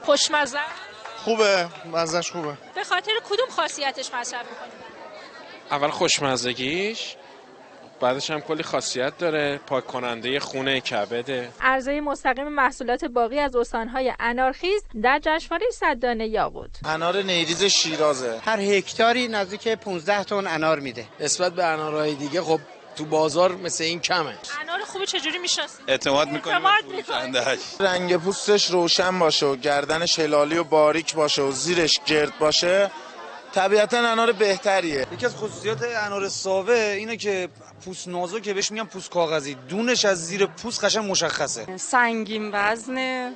خوشمزه؟ خوبه، مزهش خوبه. به خاطر کدوم خاصیتش مصرف می‌کنید؟ اول خوشمزگیش، بعدش هم کلی خاصیت داره، پاک کننده خون کبده. عرضه مستقیم محصولات باقی از استان‌های انارخیز در جشنواره 100 دانه یاقوت. انار نیریز شیرازه. هر هکتاری نزدیک 15 تن انار میده. نسبت به انارهای دیگه خب تو بازار مثل این کمه. انار خوبه چجوری میشناسید؟ اعتماد میکنیم به فروشنده‌اش. رنگ پوستش روشن باشه و گردنش هلالی و باریک باشه و زیرش گرد باشه، طبیعتا انار بهتریه. یکی از خصوصیات انار ساوه اینه که پوست نازکه، بهش میگن پوست کاغذی. دونش از زیر پوست قشنگ مشخصه. سنگین وزنه.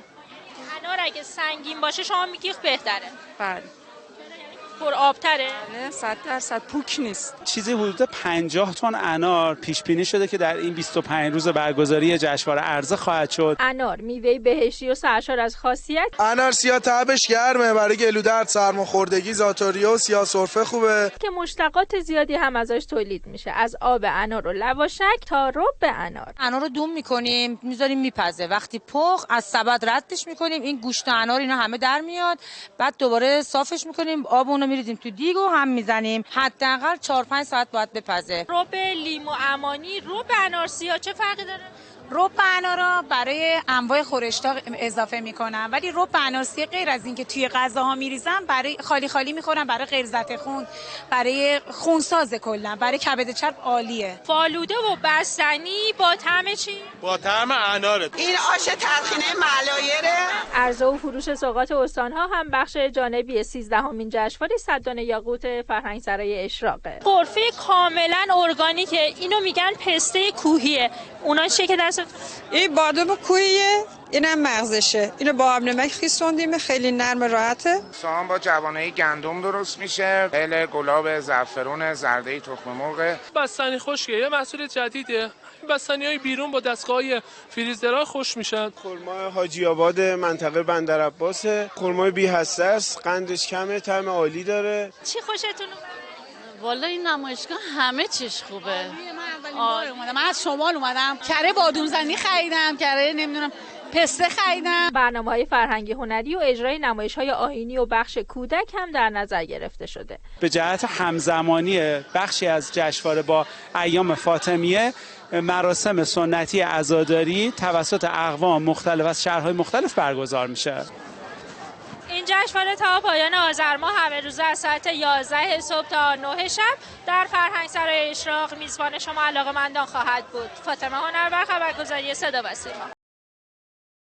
انار اگه سنگین باشه شما میگی بهتره. بله. پر آبتره؟ 100% پوک نیست. چیزی حدود 50 تن انار پیش بینی شده که در این 25 روز برگزاری جشنواره عرضه خواهد شد. انار میوه بهشتی و سرشار از خاصیت. انار سیاه طعمش گرمه، برای گلودرد، سرماخوردگی، ذات‌الریه و سیاه سرفه خوبه. که مشتقات زیادی هم ازش تولید میشه، از آب انار و لواشک تا رب انار. انار رو دم میکنیم، میذاریم میپزه. وقتی پخت از سبد ردش میکنیم، این گوشت انار اینا همه در میاد. بعد دوباره صافش میکنیم، آب اونو میریزیم تو دیگ و هم میزنیم. حداقل 4-5 ساعت باید بپزه. رب لیمو امانی، رب انار سیاه چه فرقی داره؟ رب انارا برای انواع خورشتا اضافه میکنن، ولی رب انارسی غیر از اینکه توی غذاها میریزن، برای خالی خالی میخورن، برای غلظت خون، برای خونساز کلا، برای کبد چرب عالیه. فالوده و بستنی با طعم چی؟ با طعم اناره. این آش تلخینه ملایره. عرضه و فروش سوغات استان‌ها هم بخش جانبی 13مین جشنواره 100 دانه یاقوت فرهنگسرای اشراقه. قرفه کاملا ارگانیکه، اینو میگن پسته کوهیه. اونا چیه که دست؟ این بادام کوهیه، اینم مغزشه. اینو با آب نمک خیسوندیم، خیلی نرم راحته. سام با جوانه گندم درست میشه. هل گلاب زعفرون زرده تخم مرغ. بستنی خشکه، یه محصول جدیده. بستنی‌های بیرون با دستگاه فریزدرها خوش میشن. خرما حاجی آباد منطقه بندرعباس، خرمای بی هسته است، قندش کمه، طعم عالی داره. چی خوشتون اومد؟ والا این نمایشگاه همه چیش خوبه. من اولین بار اومدم، من از شمال اومدم، کره بادومزنی خریدم، کره نمیدونم پسته خریدم. برنامه‌های فرهنگی هنری و اجرای نمایش‌های آیینی و بخش کودک هم در نظر گرفته شده. به جهت همزمانی بخشی از جشنواره با ایام فاطمیه، مراسم سنتی عزاداری توسط اقوام مختلف از شهرهای مختلف برگزار میشه. این جشنواره تا پایان آذر ماه همه روزه از ساعت 11 صبح تا 9 شب در فرهنگسرای اشراق میزبان شما علاقه‌مندان خواهد بود. فاطمه هنربر، خبرگزاری صدا و سیما.